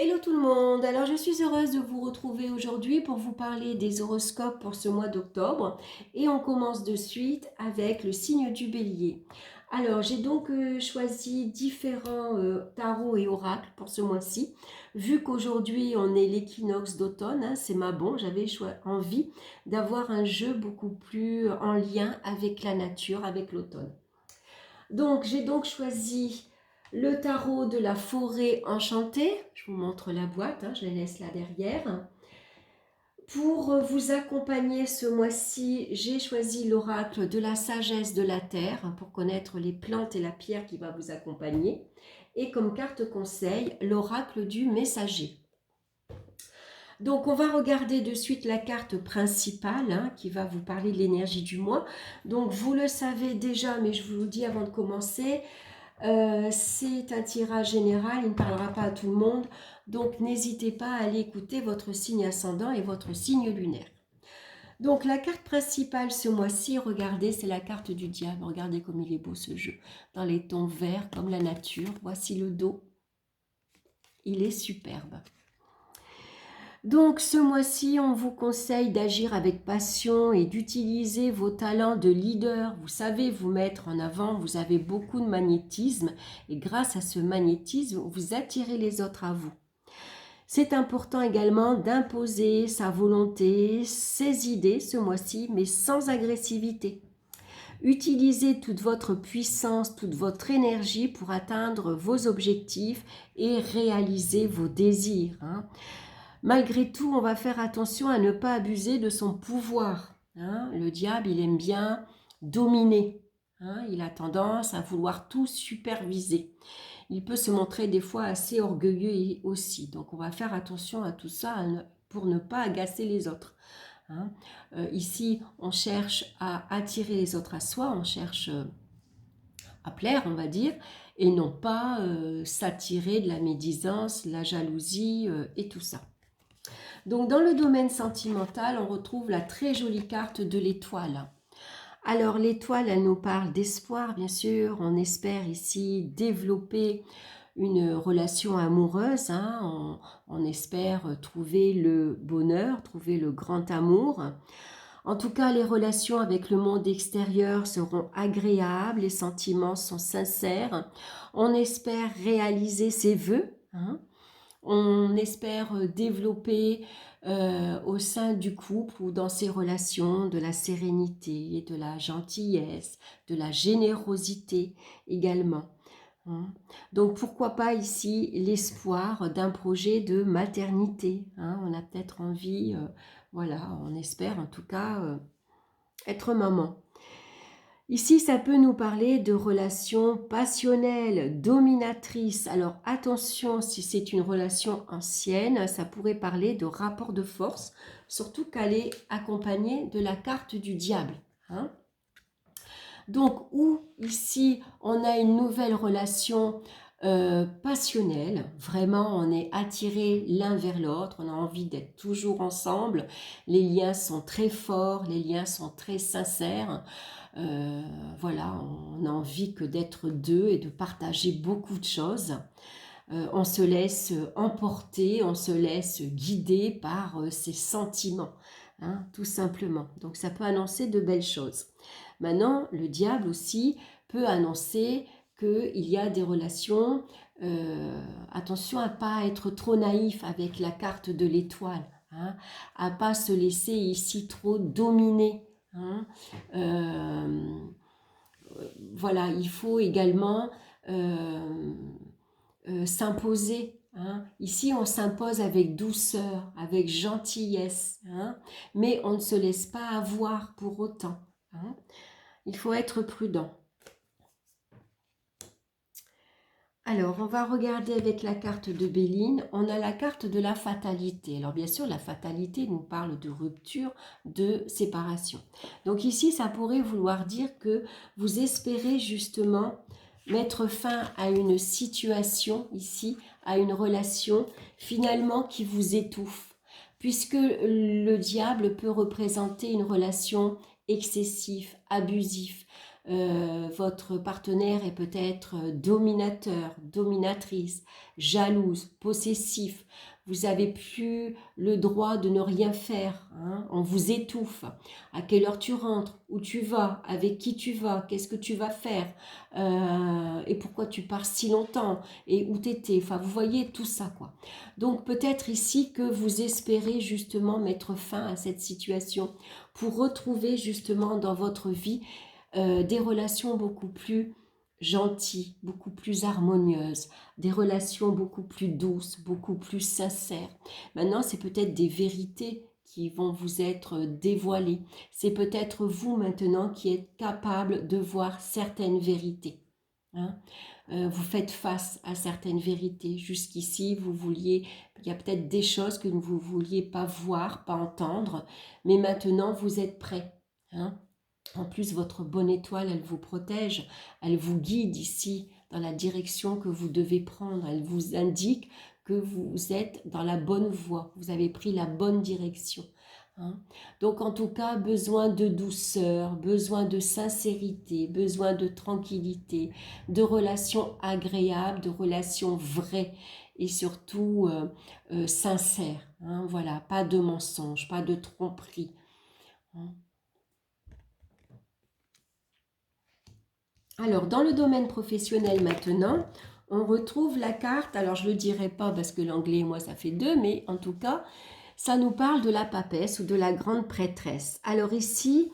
Hello tout le monde, alors je suis heureuse de vous retrouver aujourd'hui pour vous parler des horoscopes pour ce mois d'octobre et on commence de suite avec le signe du bélier. Alors j'ai donc choisi différents tarots et oracles pour ce mois-ci, vu qu'aujourd'hui on est l'équinoxe d'automne, hein, c'est ma bon, j'avais envie d'avoir un jeu beaucoup plus en lien avec la nature, avec l'automne. Donc, j'ai donc choisi le tarot de la forêt enchantée. Je vous montre la boîte, hein, je la laisse là derrière. Pour vous accompagner ce mois-ci, j'ai choisi l'oracle de la sagesse de la terre hein, pour connaître les plantes et la pierre qui va vous accompagner. Et comme carte conseil, l'oracle du messager. Donc on va regarder de suite la carte principale hein, qui va vous parler de l'énergie du mois. Donc vous le savez déjà, mais je vous le dis avant de commencer, c'est un tirage général, il ne parlera pas à tout le monde, donc n'hésitez pas à aller écouter votre signe ascendant et votre signe lunaire. Donc la carte principale ce mois-ci, regardez, c'est la carte du diable. Regardez comme il est beau ce jeu, dans les tons verts comme la nature. Voici le dos, il est superbe. Donc ce mois-ci, on vous conseille d'agir avec passion et d'utiliser vos talents de leader. Vous savez vous mettre en avant, vous avez beaucoup de magnétisme et grâce à ce magnétisme, vous attirez les autres à vous. C'est important également d'imposer sa volonté, ses idées ce mois-ci, mais sans agressivité. Utilisez toute votre puissance, toute votre énergie pour atteindre vos objectifs et réaliser vos désirs. Malgré tout, on va faire attention à ne pas abuser de son pouvoir. Le diable, il aime bien dominer. Il a tendance à vouloir tout superviser. Il peut se montrer des fois assez orgueilleux aussi. Donc on va faire attention à tout ça pour ne pas agacer les autres. Ici, on cherche à attirer les autres à soi, on cherche à plaire, on va dire, et non pas s'attirer de la médisance, la jalousie et tout ça. Donc dans le domaine sentimental, on retrouve la très jolie carte de l'étoile. Alors l'étoile, elle nous parle d'espoir, bien sûr. On espère ici développer une relation amoureuse. On espère trouver le bonheur, trouver le grand amour. En tout cas, les relations avec le monde extérieur seront agréables, les sentiments sont sincères. On espère réaliser ses vœux. On espère développer au sein du couple ou dans ses relations de la sérénité, de la gentillesse, de la générosité également. Donc pourquoi pas ici l'espoir d'un projet de maternité. On a peut-être envie, voilà, on espère en tout cas être maman. Ici, ça peut nous parler de relations passionnelles, dominatrices. Alors attention, si c'est une relation ancienne, ça pourrait parler de rapport de force, surtout qu'elle est accompagnée de la carte du diable. Donc, où ici, on a une nouvelle relation passionnelle, vraiment, on est attirés l'un vers l'autre, on a envie d'être toujours ensemble, les liens sont très forts, les liens sont très sincères. Voilà, on a envie que d'être deux et de partager beaucoup de choses. On se laisse emporter, on se laisse guider par ses sentiments, tout simplement. Donc ça peut annoncer de belles choses. Maintenant, le diable aussi peut annoncer qu'il y a des relations. Attention à ne pas être trop naïf avec la carte de l'étoile, à ne pas se laisser ici trop dominer. Voilà, il faut également s'imposer. Ici, on s'impose avec douceur, avec gentillesse, mais on ne se laisse pas avoir pour autant. Il faut être prudent. Alors, on va regarder avec la carte de Béline. On a la carte de la fatalité. Alors, bien sûr, la fatalité nous parle de rupture, de séparation. Donc ici, ça pourrait vouloir dire que vous espérez justement mettre fin à une situation ici, à une relation finalement qui vous étouffe. Puisque le diable peut représenter une relation excessive, abusive. Votre partenaire est peut-être dominateur, dominatrice, jalouse, possessif. Vous n'avez plus le droit de ne rien faire, hein. On vous étouffe. À quelle heure tu rentres? Où tu vas? Avec qui tu vas? Qu'est-ce que tu vas faire? Et pourquoi tu pars si longtemps? Et où t'étais? Enfin, vous voyez tout ça, quoi. Donc peut-être ici que vous espérez justement mettre fin à cette situation pour retrouver justement dans votre vie des relations beaucoup plus gentilles, beaucoup plus harmonieuses, des relations beaucoup plus douces, beaucoup plus sincères. Maintenant, c'est peut-être des vérités qui vont vous être dévoilées. C'est peut-être vous maintenant qui êtes capable de voir certaines vérités, hein. Vous faites face à certaines vérités. Jusqu'ici, il y a peut-être des choses que vous ne vouliez pas voir, pas entendre, mais maintenant vous êtes prêt, hein. En plus, votre bonne étoile, elle vous protège, elle vous guide ici dans la direction que vous devez prendre. Elle vous indique que vous êtes dans la bonne voie, vous avez pris la bonne direction, hein. Donc, en tout cas, besoin de douceur, besoin de sincérité, besoin de tranquillité, de relations agréables, de relations vraies et surtout sincères, hein. Voilà, pas de mensonges, pas de tromperie, hein. Alors, dans le domaine professionnel maintenant, on retrouve la carte, alors je ne le dirai pas parce que l'anglais, moi, ça fait deux, mais en tout cas, ça nous parle de la papesse ou de la grande prêtresse. Alors ici,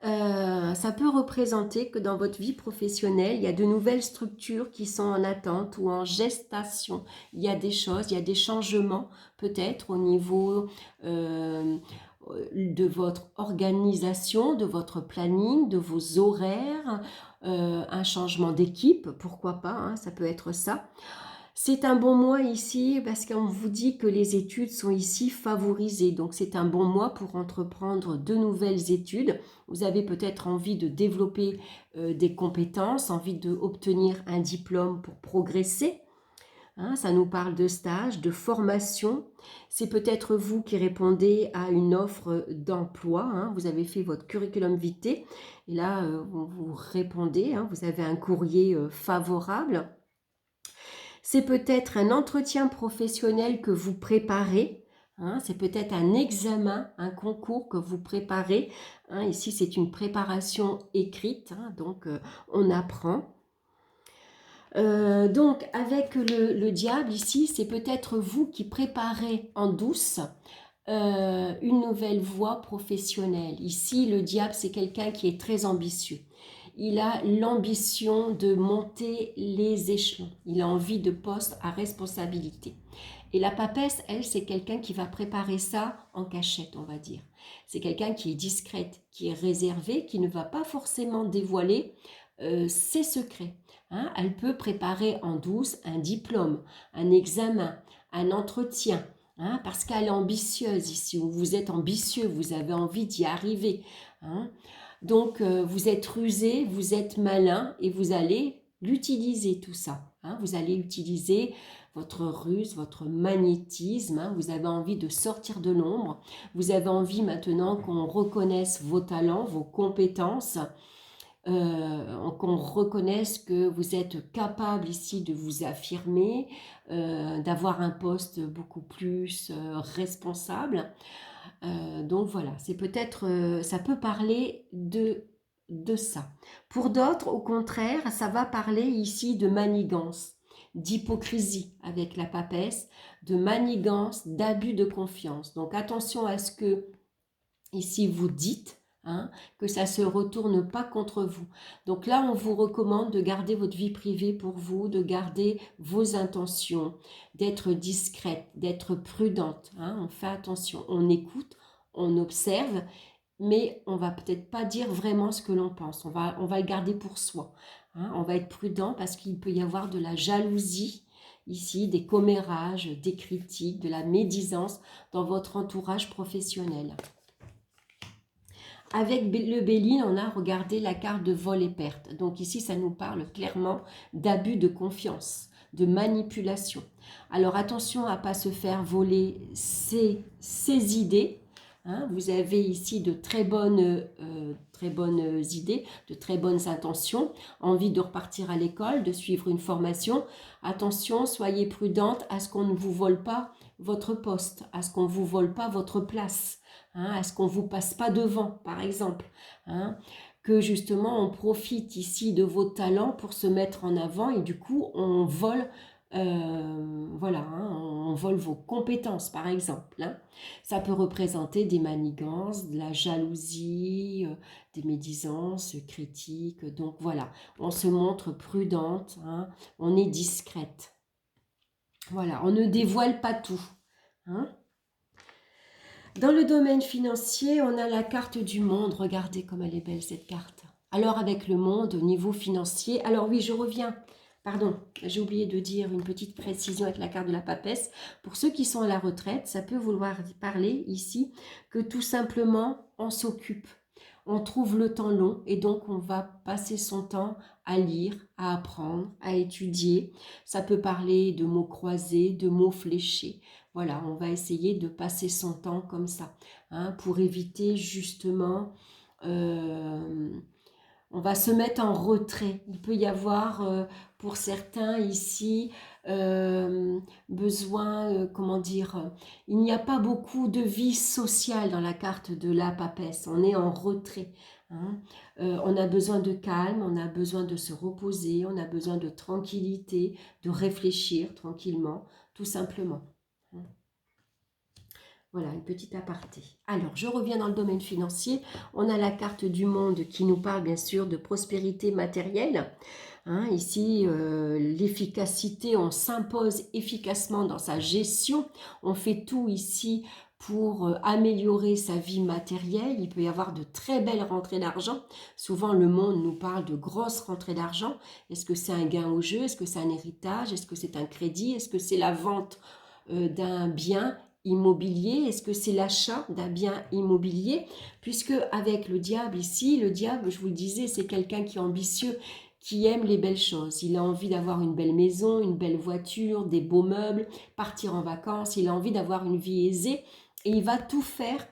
ça peut représenter que dans votre vie professionnelle, il y a de nouvelles structures qui sont en attente ou en gestation. Il y a des choses, il y a des changements peut-être au niveau de votre organisation, de votre planning, de vos horaires, un changement d'équipe, pourquoi pas, hein, ça peut être ça. C'est un bon mois ici parce qu'on vous dit que les études sont ici favorisées. Donc c'est un bon mois pour entreprendre de nouvelles études. Vous avez peut-être envie de développer des compétences, envie d'obtenir un diplôme pour progresser, hein. Ça nous parle de stage, de formation. C'est peut-être vous qui répondez à une offre d'emploi, hein. Vous avez fait votre curriculum vitae et là vous répondez, hein. Vous avez un courrier favorable. C'est peut-être un entretien professionnel que vous préparez, hein. C'est peut-être un examen, un concours que vous préparez, hein. Ici, c'est une préparation écrite, hein, donc on apprend. Donc, avec le diable ici, c'est peut-être vous qui préparez en douce une nouvelle voie professionnelle. Ici, le diable, c'est quelqu'un qui est très ambitieux. Il a l'ambition de monter les échelons. Il a envie de postes à responsabilité. Et la papesse, elle, c'est quelqu'un qui va préparer ça en cachette, on va dire. C'est quelqu'un qui est discrète, qui est réservé, qui ne va pas forcément dévoiler ses secrets, hein. Elle peut préparer en douce un diplôme, un examen, un entretien, hein, parce qu'elle est ambitieuse ici, ou vous êtes ambitieux, vous avez envie d'y arriver, hein. Donc, vous êtes rusé, vous êtes malin et vous allez l'utiliser tout ça, hein. Vous allez utiliser votre ruse, votre magnétisme, hein. Vous avez envie de sortir de l'ombre. Vous avez envie maintenant qu'on reconnaisse vos talents, vos compétences, qu'on reconnaisse que vous êtes capable ici de vous affirmer, d'avoir un poste beaucoup plus responsable. Donc voilà, c'est peut-être, ça peut parler de ça. Pour d'autres, au contraire, ça va parler ici de manigance, d'hypocrisie avec la papesse, de manigance, d'abus de confiance. Donc attention à ce que ici vous dites, hein, que ça ne se retourne pas contre vous. Donc là, on vous recommande de garder votre vie privée pour vous, de garder vos intentions, d'être discrète, d'être prudente, hein. On fait attention, on écoute, on observe, mais on va peut-être pas dire vraiment ce que l'on pense. On va le garder pour soi, hein. On va être prudent parce qu'il peut y avoir de la jalousie ici, des commérages, des critiques, de la médisance dans votre entourage professionnel. Avec le Béline, on a regardé la carte de vol et perte. Donc ici, ça nous parle clairement d'abus de confiance, de manipulation. Alors attention à ne pas se faire voler ses idées, hein. Vous avez ici de très bonnes idées, de très bonnes intentions, envie de repartir à l'école, de suivre une formation. Attention, soyez prudente à ce qu'on ne vous vole pas votre poste, à ce qu'on ne vous vole pas votre place, hein, à ce qu'on ne vous passe pas devant, par exemple, hein, que justement on profite ici de vos talents pour se mettre en avant et du coup on vole, voilà, hein, on vole vos compétences, par exemple, hein. Ça peut représenter des manigances, de la jalousie, des médisances, critiques. Donc voilà, on se montre prudente, hein, on est discrète. Voilà, on ne dévoile pas tout, hein. Dans le domaine financier, on a la carte du monde. Regardez comme elle est belle cette carte. Alors avec le monde au niveau financier, alors oui, je reviens. Pardon, j'ai oublié de dire une petite précision avec la carte de la papesse. Pour ceux qui sont à la retraite, ça peut vouloir parler ici que tout simplement on s'occupe. On trouve le temps long et donc on va passer son temps à lire, à apprendre, à étudier. Ça peut parler de mots croisés, de mots fléchés. Voilà, on va essayer de passer son temps comme ça, hein, pour éviter justement, on va se mettre en retrait. Il peut y avoir pour certains ici besoin, comment dire, il n'y a pas beaucoup de vie sociale dans la carte de la papesse, on est en retrait, hein. On a besoin de calme, on a besoin de se reposer, on a besoin de tranquillité, de réfléchir tranquillement, tout simplement. Voilà, une petite aparté. Alors, je reviens dans le domaine financier. On a la carte du monde qui nous parle bien sûr de prospérité matérielle. Hein, ici, l'efficacité, on s'impose efficacement dans sa gestion. On fait tout ici pour améliorer sa vie matérielle. Il peut y avoir de très belles rentrées d'argent. Souvent, le monde nous parle de grosses rentrées d'argent. Est-ce que c'est un gain au jeu? Est-ce que c'est un héritage? Est-ce que c'est un crédit? Est-ce que c'est la vente d'un bien immobilier? Est-ce que c'est l'achat d'un bien immobilier? Puisque avec le diable ici, le diable, je vous le disais, c'est quelqu'un qui est ambitieux, qui aime les belles choses. Il a envie d'avoir une belle maison, une belle voiture, des beaux meubles, partir en vacances. Il a envie d'avoir une vie aisée et il va tout faire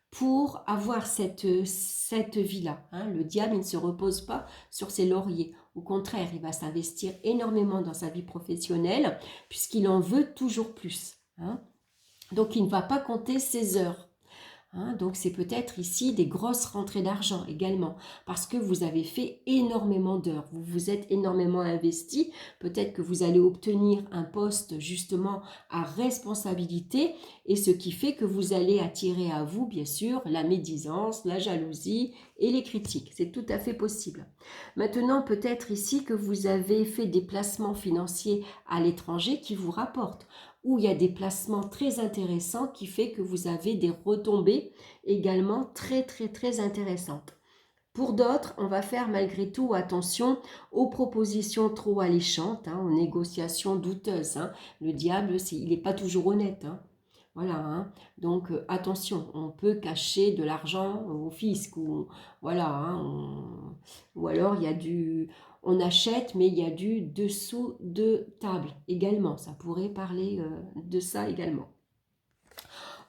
pour avoir cette vie-là, hein. Le diable, il ne se repose pas sur ses lauriers. Au contraire, il va s'investir énormément dans sa vie professionnelle puisqu'il en veut toujours plus, hein. Donc, il ne va pas compter ses heures, hein. Donc, c'est peut-être ici des grosses rentrées d'argent également, parce que vous avez fait énormément d'heures, vous vous êtes énormément investi. Peut-être que vous allez obtenir un poste justement à responsabilité, et ce qui fait que vous allez attirer à vous, bien sûr, la médisance, la jalousie et les critiques. C'est tout à fait possible. Maintenant, peut-être ici que vous avez fait des placements financiers à l'étranger qui vous rapportent, où il y a des placements très intéressants qui fait que vous avez des retombées également très très très intéressantes. Pour d'autres, on va faire malgré tout attention aux propositions trop alléchantes, hein, aux négociations douteuses, hein. Le diable, il n'est pas toujours honnête, hein. Voilà, hein. Donc attention, on peut cacher de l'argent au fisc, ou voilà, hein, ou alors il y a on achète, mais il y a du dessous de table également. Ça pourrait parler de ça également.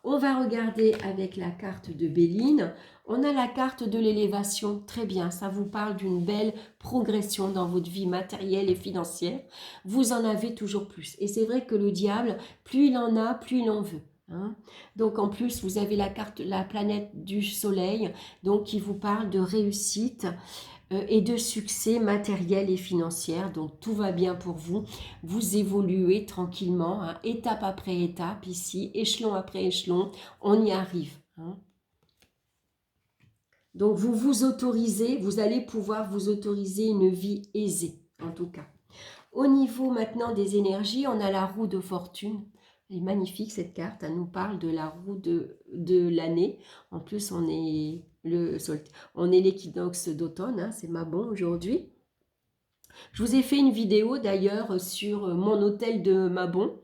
On va regarder avec la carte de Béline. On a la carte de l'élévation. Très bien, ça vous parle d'une belle progression dans votre vie matérielle et financière. Vous en avez toujours plus. Et c'est vrai que le diable, plus il en a, plus il en veut, hein. Donc en plus, vous avez la carte, la planète du soleil, donc qui vous parle de réussite et de succès matériel et financier. Donc tout va bien pour vous. Vous évoluez tranquillement, hein, étape après étape ici, échelon après échelon. On y arrive, hein. Donc vous vous autorisez, vous allez pouvoir vous autoriser une vie aisée, en tout cas. Au niveau maintenant des énergies, on a la roue de fortune. Elle est magnifique cette carte, elle nous parle de la roue de l'année. En plus, on est l'équinoxe d'automne, hein, c'est Mabon aujourd'hui. Je vous ai fait une vidéo d'ailleurs sur mon hôtel de Mabon.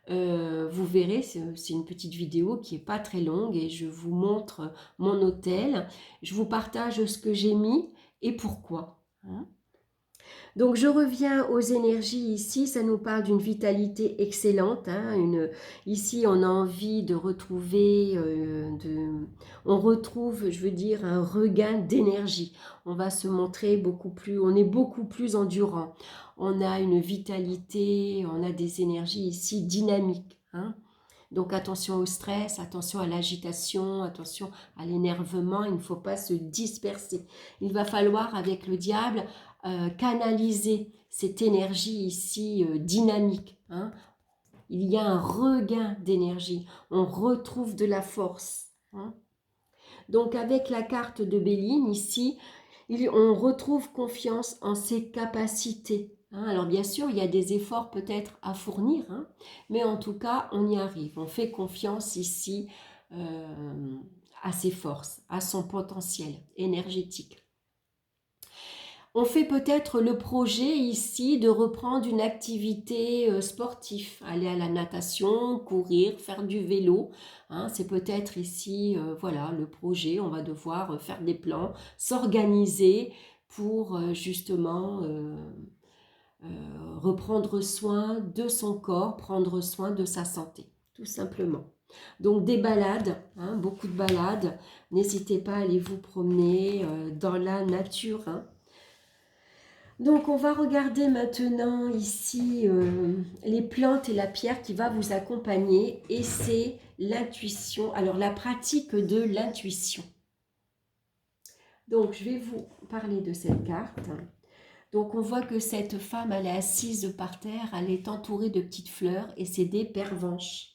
Vous verrez, c'est une petite vidéo qui n'est pas très longue et je vous montre mon hôtel. Je vous partage ce que j'ai mis et pourquoi, hein. Donc je reviens aux énergies ici, ça nous parle d'une vitalité excellente. Ici on a envie de retrouver, on retrouve, je veux dire, un regain d'énergie. On va se montrer beaucoup plus, on est beaucoup plus endurant. On a une vitalité, on a des énergies ici dynamiques. Donc attention au stress, attention à l'agitation, attention à l'énervement, il ne faut pas se disperser. Il va falloir avec le diable canaliser cette énergie ici dynamique. Il y a un regain d'énergie, on retrouve de la force. Donc avec la carte de Béline ici, on retrouve confiance en ses capacités. Alors bien sûr, il y a des efforts peut-être à fournir, mais en tout cas, on y arrive. On fait confiance ici à ses forces, à son potentiel énergétique. On fait peut-être le projet ici de reprendre une activité sportive, aller à la natation, courir, faire du vélo. C'est peut-être ici, voilà, le projet. On va devoir faire des plans, s'organiser pour justement reprendre soin de son corps, prendre soin de sa santé, tout simplement. Donc des balades, beaucoup de balades. N'hésitez pas à aller vous promener dans la nature. Donc on va regarder maintenant ici les plantes et la pierre qui va vous accompagner, et c'est l'intuition, alors la pratique de l'intuition. Donc je vais vous parler de cette carte. Donc on voit que cette femme, elle est assise par terre, elle est entourée de petites fleurs et c'est des pervenches.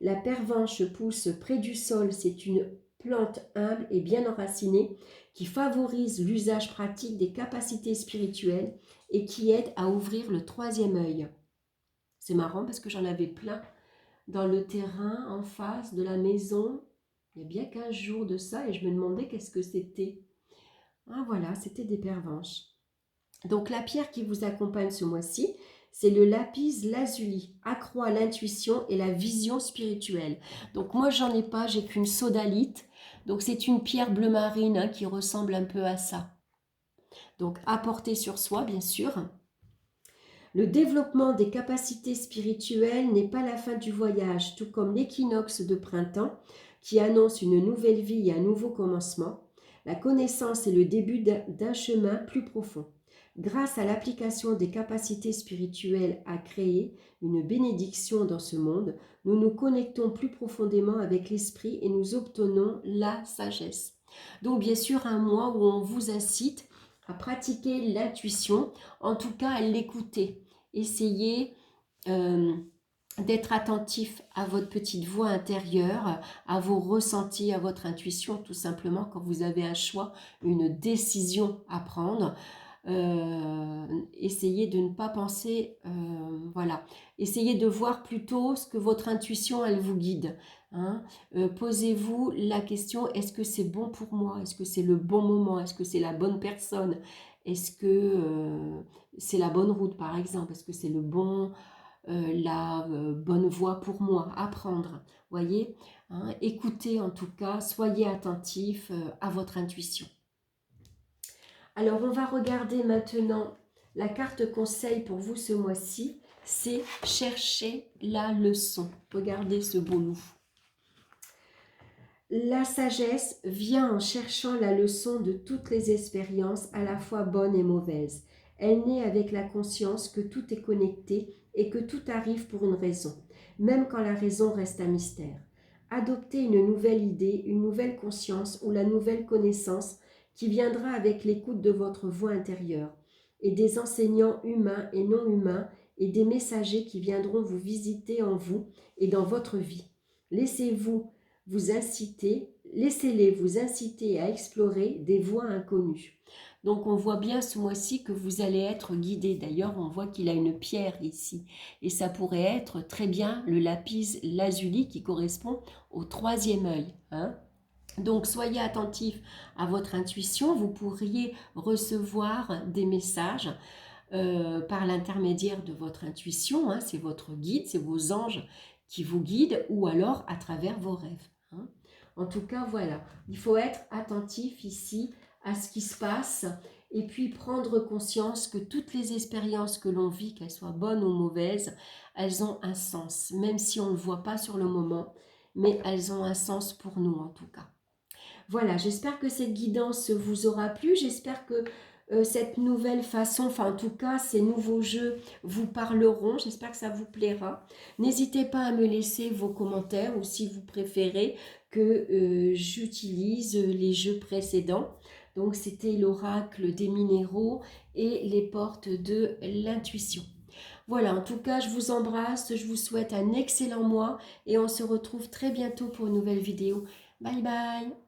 La pervenche pousse près du sol, c'est une plante humble et bien enracinée qui favorise l'usage pratique des capacités spirituelles et qui aide à ouvrir le troisième œil. C'est marrant parce que j'en avais plein dans le terrain en face de la maison, il y a bien 15 jours de ça, et je me demandais qu'est-ce que c'était. Voilà, c'était des pervenches. Donc la pierre qui vous accompagne ce mois-ci, c'est le lapis lazuli, accroît l'intuition et la vision spirituelle. Donc moi j'en ai pas, j'ai qu'une sodalite. Donc c'est une pierre bleu marine qui ressemble un peu à ça. Donc à porter sur soi bien sûr. Le développement des capacités spirituelles n'est pas la fin du voyage, tout comme l'équinoxe de printemps qui annonce une nouvelle vie et un nouveau commencement. La connaissance est le début d'un chemin plus profond. Grâce à l'application des capacités spirituelles à créer une bénédiction dans ce monde, nous nous connectons plus profondément avec l'esprit et nous obtenons la sagesse. Donc bien sûr, un mois où on vous incite à pratiquer l'intuition, en tout cas à l'écouter. Essayez d'être attentif à votre petite voix intérieure, à vos ressentis, à votre intuition, tout simplement quand vous avez un choix, une décision à prendre. Essayez de ne pas penser, voilà, essayez de voir plutôt ce que votre intuition, elle vous guide. Posez-vous la question, est-ce que c'est bon pour moi? Est-ce que c'est le bon moment? Est-ce que c'est la bonne personne? Est-ce que c'est la bonne route, par exemple? Est-ce que c'est la bonne voie pour moi à prendre? Voyez, écoutez en tout cas, soyez attentif à votre intuition. Alors, on va regarder maintenant la carte conseil pour vous ce mois-ci. C'est chercher la leçon. Regardez ce beau loup. La sagesse vient en cherchant la leçon de toutes les expériences, à la fois bonnes et mauvaises. Elle naît avec la conscience que tout est connecté et que tout arrive pour une raison, même quand la raison reste un mystère. Adoptez une nouvelle idée, une nouvelle conscience ou la nouvelle connaissance qui viendra avec l'écoute de votre voix intérieure, et des enseignants humains et non humains et des messagers qui viendront vous visiter en vous et dans votre vie. Laissez-les vous inciter à explorer des voies inconnues. Donc on voit bien ce mois-ci que vous allez être guidé. D'ailleurs, on voit qu'il a une pierre ici. Et ça pourrait être très bien le lapis lazuli qui correspond au troisième œil. Donc soyez attentifs à votre intuition. Vous pourriez recevoir des messages par l'intermédiaire de votre intuition. C'est votre guide, c'est vos anges qui vous guident, ou alors à travers vos rêves. En tout cas, voilà, il faut être attentif ici à ce qui se passe et puis prendre conscience que toutes les expériences que l'on vit, qu'elles soient bonnes ou mauvaises, elles ont un sens, même si on ne le voit pas sur le moment, mais elles ont un sens pour nous en tout cas. Voilà, j'espère que cette guidance vous aura plu, j'espère que cette nouvelle façon, enfin en tout cas ces nouveaux jeux vous parleront, j'espère que ça vous plaira. N'hésitez pas à me laisser vos commentaires ou si vous préférez que j'utilise les jeux précédents. Donc c'était l'oracle des minéraux et les portes de l'intuition. Voilà, en tout cas je vous embrasse, je vous souhaite un excellent mois et on se retrouve très bientôt pour une nouvelle vidéo. Bye bye!